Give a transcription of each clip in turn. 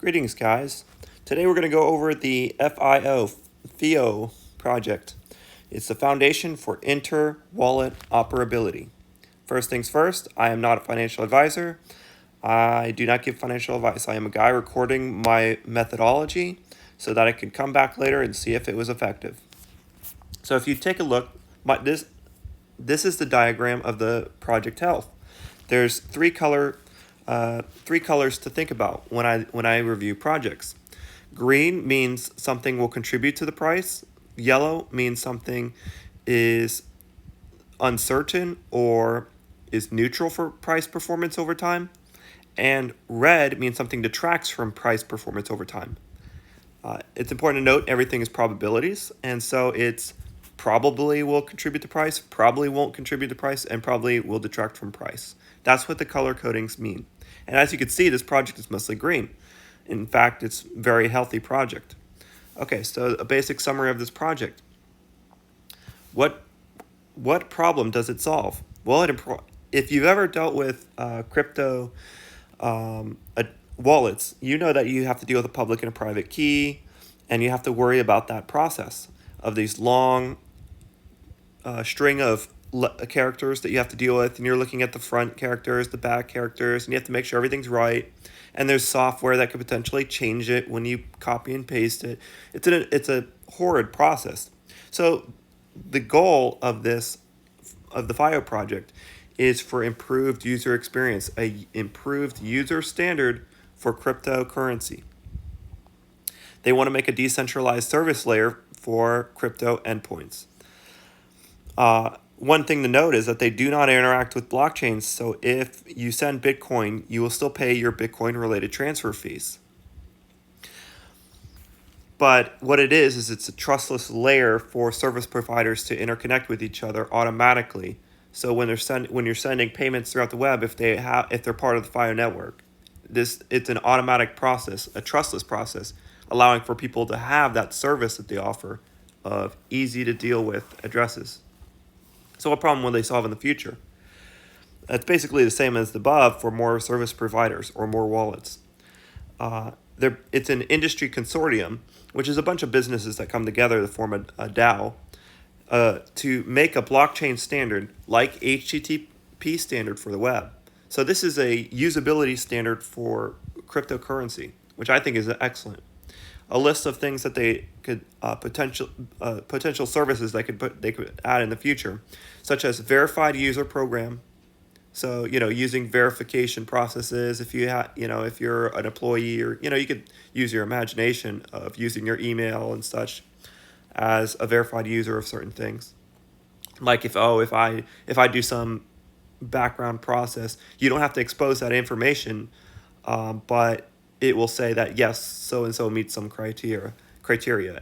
Greetings, guys. Today we're going to go over the FIO project. It's the Foundation for Inter-Wallet Operability. First things first, I am not a financial advisor. I do not give financial advice. I am a guy recording my methodology so that I can come back later and see if it was effective. So if you take a look, this is the diagram of the project health. There's three colors to think about when I review projects. Green means something will contribute to the price. Yellow means something is uncertain or is neutral for price performance over time. And red means something detracts from price performance over time. It's important to note everything is probabilities, and so it's probably will contribute to price, probably won't contribute to price, and probably will detract from price. That's what the color codings mean. And as you can see, this project is mostly green. In fact, it's a very healthy project. Okay, so a basic summary of this project. What problem does it solve? Well, if you've ever dealt with crypto wallets, you know that you have to deal with a public and a private key, and you have to worry about that process of these long string of characters that you have to deal with, and you're looking at the front characters, the back characters, and you have to make sure everything's right. And there's software that could potentially change it when you copy and paste it. It's a horrid process. So the goal of the FIO project is for improved user experience, a improved user standard for cryptocurrency. They want to make a decentralized service layer for crypto endpoints. One thing to note is that they do not interact with blockchains, so if you send Bitcoin, you will still pay your Bitcoin-related transfer fees. But what it is it's a trustless layer for service providers to interconnect with each other automatically. So when you're sending payments throughout the web, if they're part of the FIO network, it's an automatic process, a trustless process, allowing for people to have that service that they offer of easy to deal with addresses. So what problem will they solve in the future? That's basically the same as the above for more service providers or more wallets. It's an industry consortium, which is a bunch of businesses that come together to form a DAO to make a blockchain standard like HTTP standard for the web. So this is a usability standard for cryptocurrency, which I think is excellent. A list of things that they could potential services they could add in the future, such as verified user program. So using verification processes. If you're an employee, or you could use your imagination of using your email and such as a verified user of certain things. Like if I do some background process, you don't have to expose that information, but it will say that yes, so and so meets some criteria,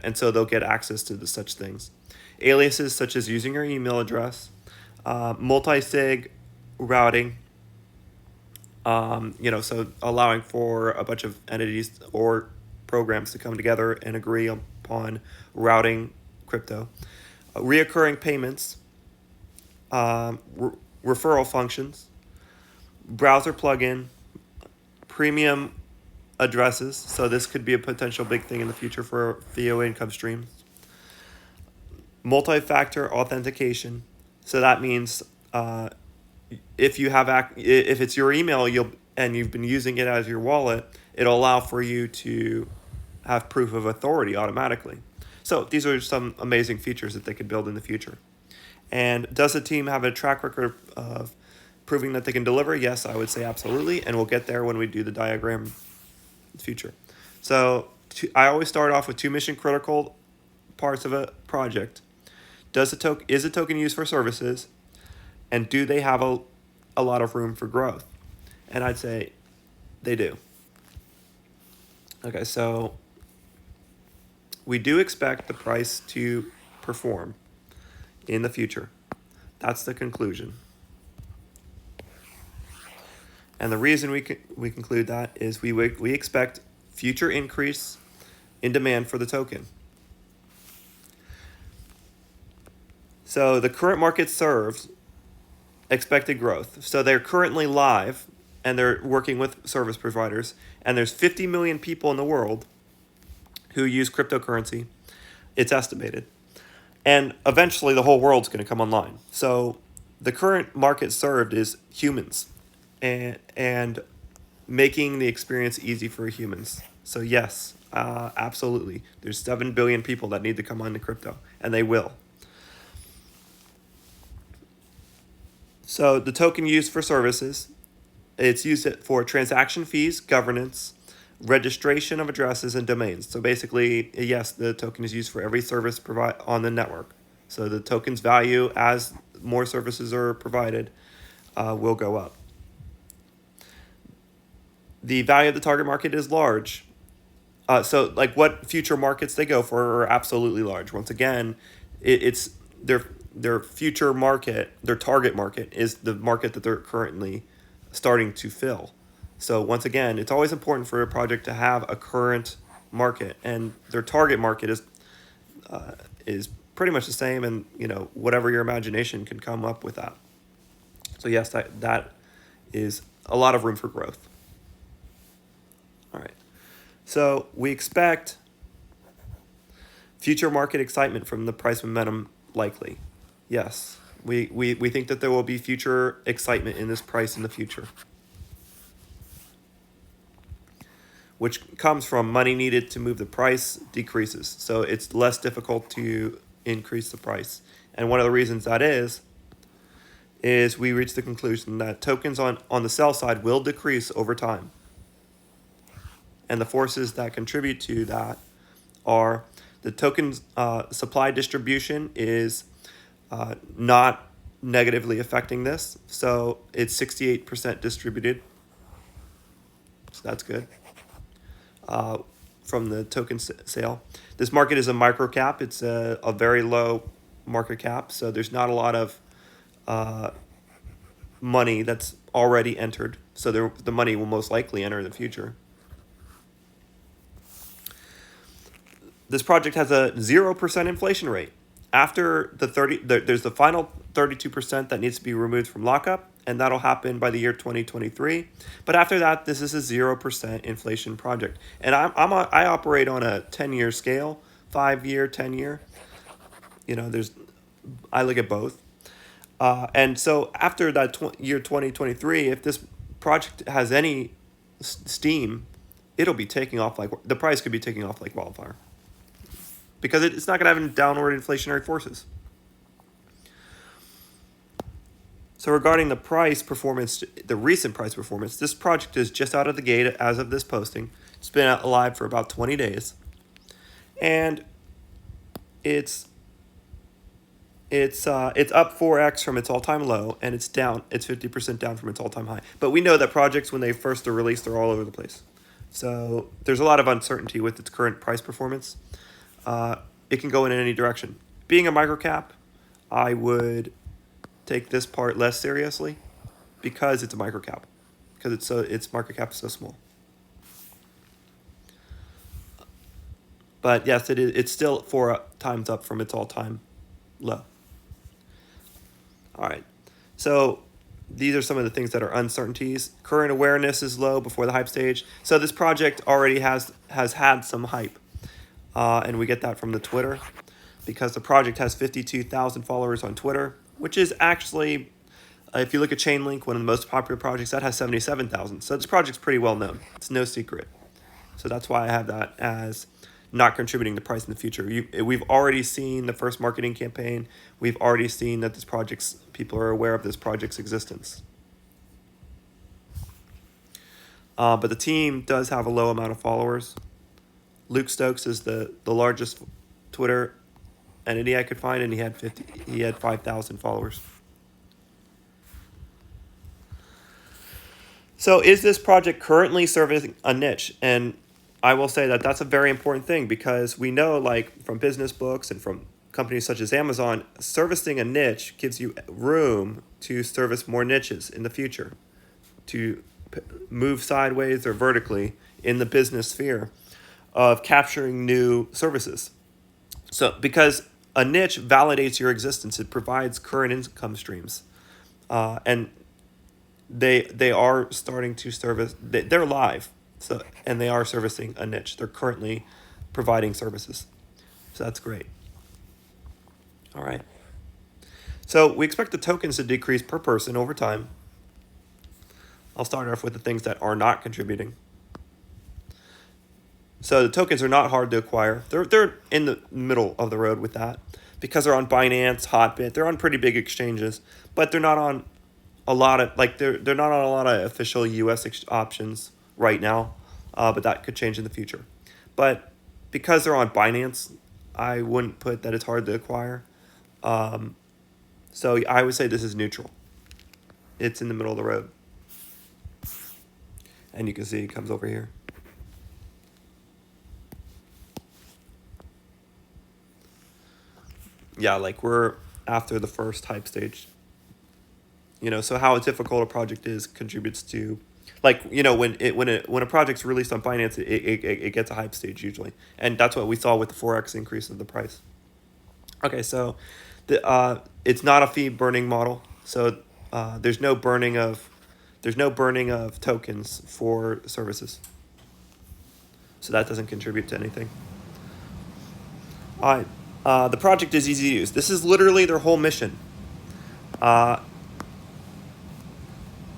and so they'll get access to such things. Aliases such as using your email address, multi-sig routing, so allowing for a bunch of entities or programs to come together and agree upon routing crypto, reoccurring payments, referral functions, browser plugin, premium addresses. So this could be a potential big thing in the future for FIO income streams. Multi-factor authentication. So that means if it's your email, and you've been using it as your wallet, it'll allow for you to have proof of authority automatically. So these are some amazing features that they could build in the future. And does the team have a track record of proving that they can deliver? Yes, I would say absolutely, and we'll get there when we do the diagram in the future. So I always start off with two mission critical parts of a project. Is a token used for services? And do they have a lot of room for growth? And I'd say they do. Okay, so we do expect the price to perform in the future. That's the conclusion. And the reason we conclude that is we expect future increase in demand for the token. So the current market serves expected growth. So they're currently live and they're working with service providers, and there's 50 million people in the world who use cryptocurrency, it's estimated. And eventually the whole world's going to come online. So the current market served is humans and making the experience easy for humans. So yes, absolutely. There's 7 billion people that need to come on to crypto, and they will. So the token used for services, it's used for transaction fees, governance, registration of addresses, and domains. So basically, yes, the token is used for every service on the network. So the token's value as more services are provided will go up. The value of the target market is large. So like what future markets they go for are absolutely large. Once again, it's their future market, their target market is the market that they're currently starting to fill. So once again, it's always important for a project to have a current market, and their target market is pretty much the same, and whatever your imagination can come up with that. So yes, that is a lot of room for growth. All right. So we expect future market excitement from the price momentum likely. Yes, we think that there will be future excitement in this price in the future, which comes from money needed to move the price decreases. So it's less difficult to increase the price. And one of the reasons that is we reach the conclusion that tokens on the sell side will decrease over time. And the forces that contribute to that are the token's supply distribution is not negatively affecting this. So it's 68% distributed. So that's good. From the token sale. This market is a micro cap. It's a very low market cap. So there's not a lot of money that's already entered. So the money will most likely enter in the future. This project has a 0% inflation rate. After there's the final 32% that needs to be removed from lockup, and that'll happen by the year 2023. But after that, this is a 0% inflation project. And I operate on a 10-year scale, 5-year, 10-year. I look at both. And so after that year 2023, if this project has any steam, it'll be taking off the price could be taking off like wildfire. Because it's not going to have any downward inflationary forces. So regarding the price performance, the recent price performance, this project is just out of the gate as of this posting. It's been alive for about 20 days. And it's up 4x from its all-time low, and it's 50% down from its all-time high. But we know that projects, when they first are released, they're all over the place. So there's a lot of uncertainty with its current price performance. It can go in any direction. Being a microcap, I would take this part less seriously because it's a microcap, because its market cap is so small. But yes, it's still 4 times up from its all-time low. All right, so these are some of the things that are uncertainties. Current awareness is low before the hype stage. So this project already has had some hype. And we get that from the Twitter, because the project has 52,000 followers on Twitter, which is actually, if you look at Chainlink, one of the most popular projects, that has 77,000. So this project's pretty well known. It's no secret. So that's why I have that as not contributing to price in the future. We've already seen the first marketing campaign. We've already seen that people are aware of this project's existence. But the team does have a low amount of followers. Luke Stokes is the largest Twitter entity I could find, and he had 5,000 followers. So is this project currently serving a niche? And I will say that that's a very important thing, because we know, like from business books and from companies such as Amazon, servicing a niche gives you room to service more niches in the future, to move sideways or vertically in the business sphere of capturing new services. So because a niche validates your existence, it provides current income streams. And they are starting to service. They're live, so and they are servicing a niche. They're currently providing services, so that's great. All right. So we expect the tokens to decrease per person over time. I'll start off with the things that are not contributing. So the tokens are not hard to acquire. They're in the middle of the road with that because they're on Binance, Hotbit. They're on pretty big exchanges, but they're not on a lot of they're not on a lot of official U.S. options right now, but that could change in the future. But because they're on Binance, I wouldn't put that it's hard to acquire. So I would say this is neutral. It's in the middle of the road, and you can see it comes over here. Yeah, like we're after the first hype stage. So how difficult a project is contributes to, like, when a project's released on Binance, it gets a hype stage usually, and that's what we saw with the 4x increase of the price. Okay, so it's not a fee burning model, so there's no burning of tokens for services, so that doesn't contribute to anything. All right, the project is easy to use. This is literally their whole mission.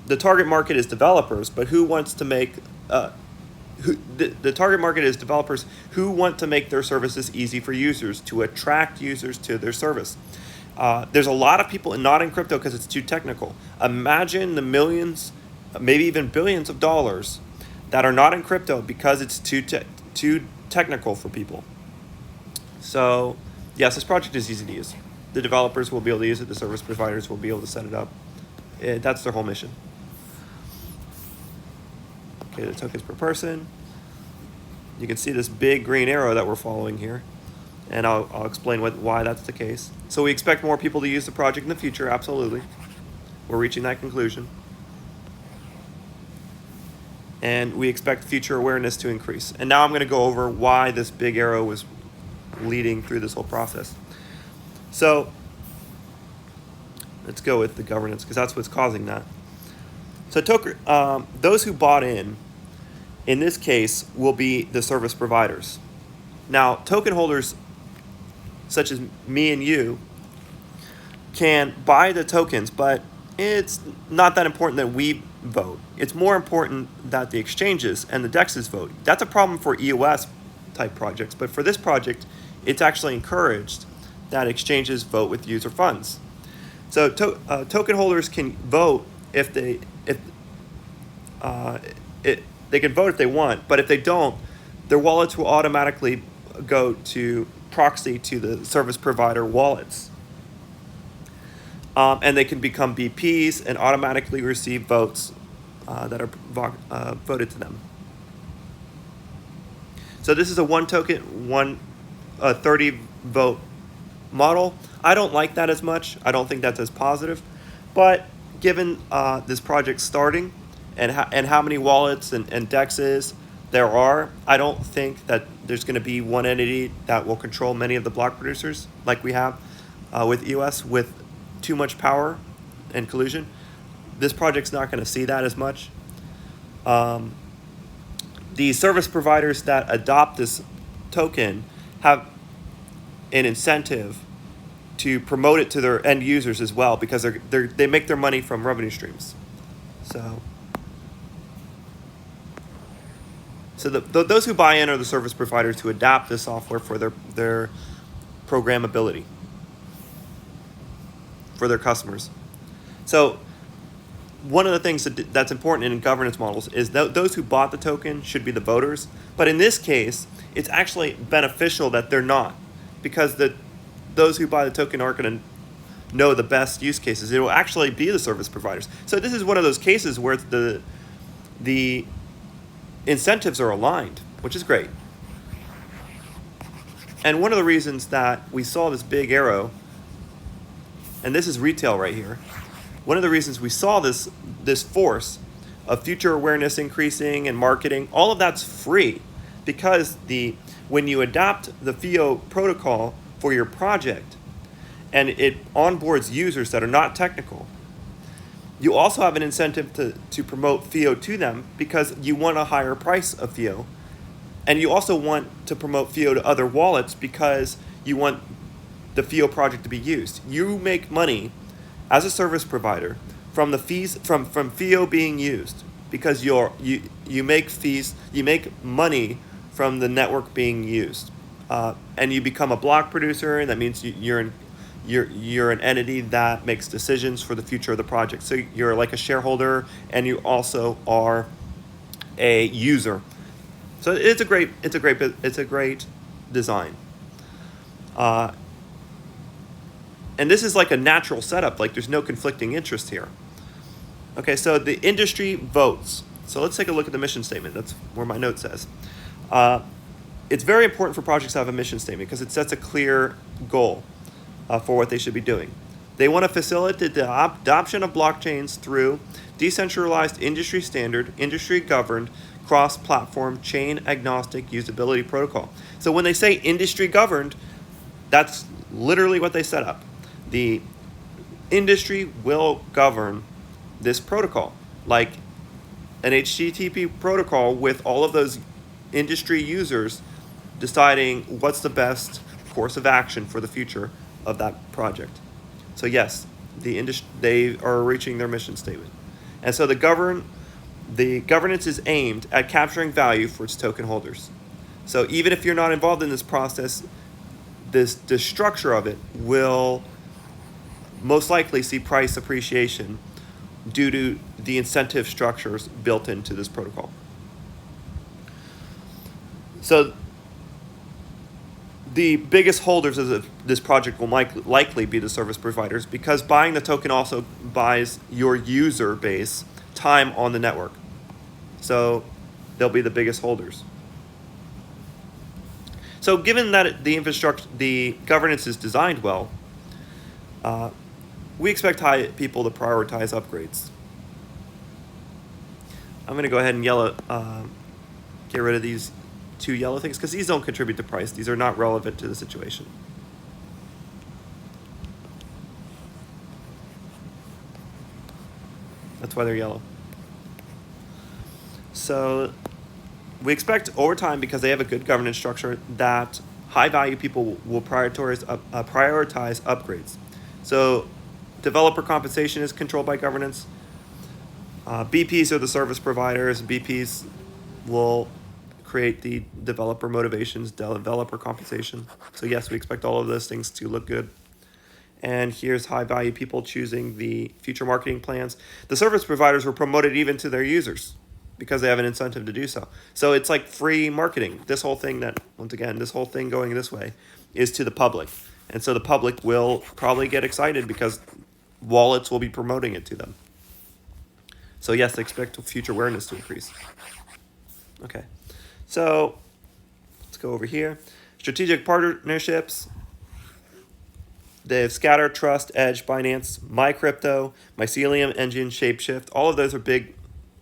The target market is developers, but who wants to make the target market is developers who want to make their services easy for users, to attract users to their service. There's a lot of people not in crypto because it's too technical. Imagine the millions, maybe even billions of dollars that are not in crypto because it's too technical for people. So yes, this project is easy to use. The developers will be able to use it. The service providers will be able to set it up. That's their whole mission. Okay, the tokens per person. You can see this big green arrow that we're following here, and I'll explain why that's the case. So we expect more people to use the project in the future, absolutely. We're reaching that conclusion. And we expect future awareness to increase. And now I'm going to go over why this big arrow was leading through this whole process. So let's go with the governance, because that's what's causing that. So those who bought in this case, will be the service providers. Now, token holders, such as me and you, can buy the tokens, but it's not that important that we vote. It's more important that the exchanges and the DEXs vote. That's a problem for EOS type projects, but for this project, it's actually encouraged that exchanges vote with user funds. So token holders can vote they can vote if they want, but if they don't, their wallets will automatically go to proxy to the service provider wallets. And they can become BPs and automatically receive votes that are voted to them. So this is a 1 token, 30 vote model. I don't like that as much. I don't think that's as positive. But given this project starting and how many wallets and DEXs there are, I don't think that there's going to be one entity that will control many of the block producers like we have with EOS with too much power and collusion. This project's not going to see that as much. The service providers that adopt this token have an incentive to promote it to their end users as well, because they make their money from revenue streams. So those who buy in are the service providers who adapt the software for their programmability for their customers. So one of the things that's important in governance models is that those who bought the token should be the voters. But in this case, it's actually beneficial that they're not, because those who buy the token aren't going to know the best use cases. It will actually be the service providers. So this is one of those cases where the incentives are aligned, which is great. And one of the reasons that we saw this big arrow, and this is retail right here, one of the reasons we saw this force of future awareness increasing and marketing, all of that's free, because when you adopt the FIO protocol for your project and it onboards users that are not technical, You also have an incentive to promote FIO to them because you want a higher price of FIO. And you also want to promote FIO to other wallets because you want the FIO project to be used. You make money as a service provider from the fees from FIO being used because you make fees, you make money from the network being used, and you become a block producer, and that means you're an entity that makes decisions for the future of the project. So you're like a shareholder, and you also are a user. So it's a great design. Uh, and this is like a natural setup. Like there's no conflicting interest here. Okay, so the industry votes. So let's take a look at the mission statement. That's where my note says. Uh, it's very important for projects to have a mission statement because it sets a clear goal for what they should be doing. They want to facilitate the adoption of blockchains through decentralized industry standard, industry governed, cross-platform, chain agnostic usability protocol. So when they say industry governed, that's literally what they set up. The industry will govern this protocol, like an HTTP protocol with all of those industry users deciding what's the best course of action for the future of that project. So yes, they are reaching their mission statement. And so the governance is aimed at capturing value for its token holders. So even if you're not involved in this process, the structure of it will most likely see price appreciation due to the incentive structures built into this protocol. So the biggest holders of this project will likely be the service providers because buying the token also buys your user base time on the network. So they'll be the biggest holders. So given that the governance is designed well, we expect people to prioritize upgrades. I'm going to go ahead and get rid of these two yellow things because these don't contribute to price. These are not relevant to the situation. That's why they're yellow. So we expect over time, because they have a good governance structure, that high value people will prioritize upgrades. So developer compensation is controlled by governance. BPs are the service providers. BPs will create the developer motivations, developer compensation. So yes, we expect all of those things to look good. And here's high value people choosing the future marketing plans. The service providers were promoted even to their users because they have an incentive to do so. So it's like free marketing. This whole thing going this way is to the public. And so the public will probably get excited because wallets will be promoting it to them. So yes, expect future awareness to increase. Okay, so let's go over here. Strategic partnerships. They have Scatter, Trust, Edge, Binance, MyCrypto, Mycelium, Engine, Shapeshift. All of those are big,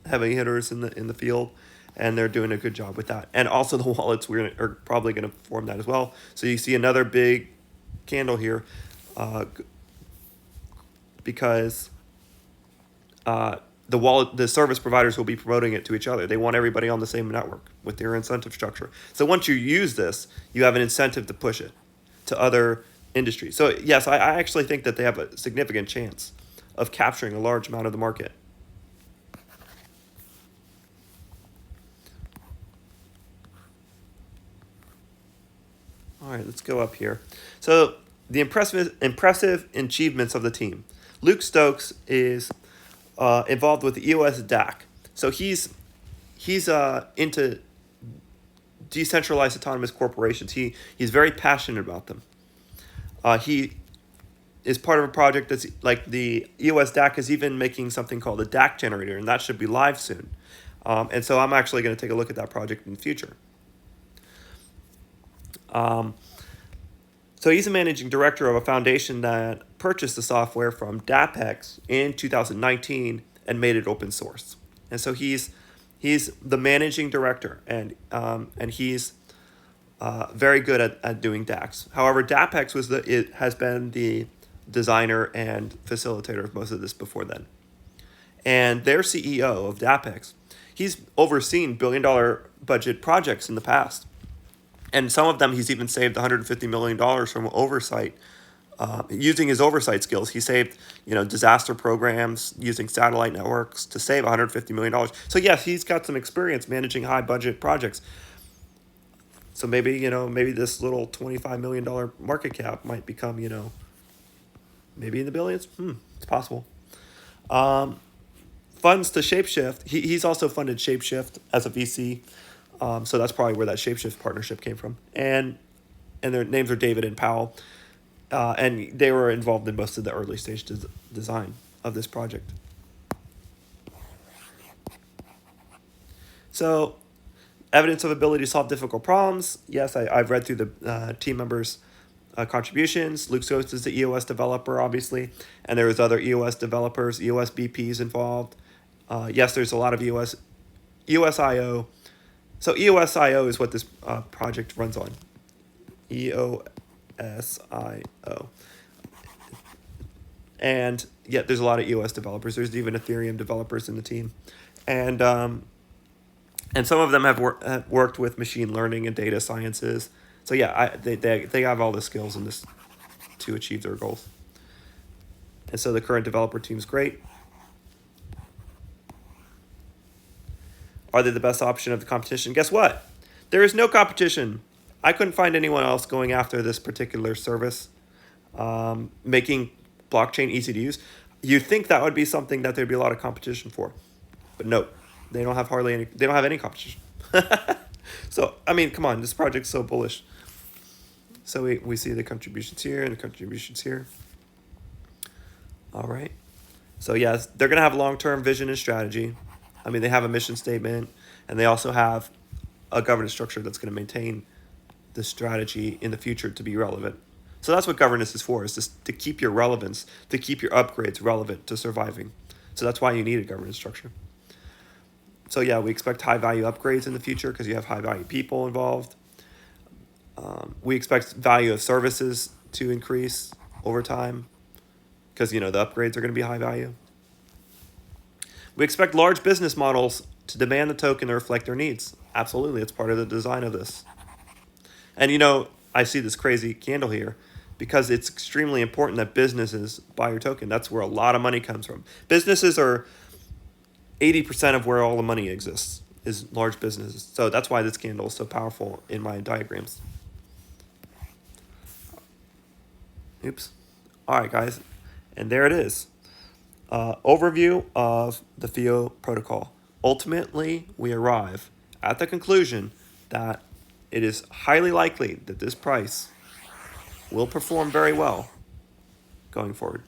heavy hitters in the field, and they're doing a good job with that. And also the wallets are probably going to form that as well. So you see another big candle here, because the service providers will be promoting it to each other. They want everybody on the same network with their incentive structure. So once you use this, you have an incentive to push it to other industries. So yes, I actually think that they have a significant chance of capturing a large amount of the market. All right, let's go up here. So the impressive achievements of the team. Luke Stokes is involved with the EOS DAC. So he's into decentralized autonomous corporations. He's very passionate about them. He is part of a project that's like the EOS DAC is even making something called a DAC generator, and that should be live soon. And so I'm actually going to take a look at that project in the future. So he's a managing director of a foundation that purchased the software from DAPEX in 2019 and made it open source. And so he's the managing director, and he's very good at doing DACs. However, DAPEX has been the designer and facilitator of most of this before then. And their CEO of DAPEX, he's overseen billion-dollar budget projects in the past. And some of them he's even saved $150 million from oversight. Using his oversight skills, he saved, disaster programs using satellite networks to save $150 million. So yes, he's got some experience managing high budget projects. So maybe, maybe this little $25 million market cap might become, maybe in the billions. It's possible. Funds to Shapeshift. He's also funded Shapeshift as a VC. So that's probably where that Shapeshift partnership came from. And their names are David and Powell. And they were involved in most of the early stage design of this project. So, evidence of ability to solve difficult problems. Yes, I've read through the team members' contributions. Luke Sost is the EOS developer, obviously. And there was other EOS developers, EOS BPs involved. Yes, there's a lot of EOSIO. So EOSIO is what this project runs on. EOSIO. And yeah, there's a lot of EOS developers. There's even Ethereum developers in the team. And some of them have worked with machine learning and data sciences. So yeah, they have all the skills in this to achieve their goals. And so the current developer team's great. Are they the best option of the competition? Guess what? There is no competition. I couldn't find anyone else going after this particular service, making blockchain easy to use. You'd think that would be something that there'd be a lot of competition for, but no, they don't have any competition. So, I mean, come on, this project's so bullish. So we see the contributions here and the contributions here. All right. So yes, they're going to have long-term vision and strategy. I mean, they have a mission statement, and they also have a governance structure that's going to maintain the strategy in the future to be relevant. So that's what governance is for, is just to keep your relevance, to keep your upgrades relevant to surviving. So that's why you need a governance structure. So yeah, we expect high-value upgrades in the future because you have high-value people involved. We expect value of services to increase over time because, the upgrades are going to be high value. We expect large business models to demand the token to reflect their needs. Absolutely, it's part of the design of this. And I see this crazy candle here because it's extremely important that businesses buy your token. That's where a lot of money comes from. Businesses are 80% of where all the money exists, is large businesses. So that's why this candle is so powerful in my diagrams. Oops. All right, guys. And there it is. Overview of the FIO protocol. Ultimately, we arrive at the conclusion that it is highly likely that this price will perform very well going forward.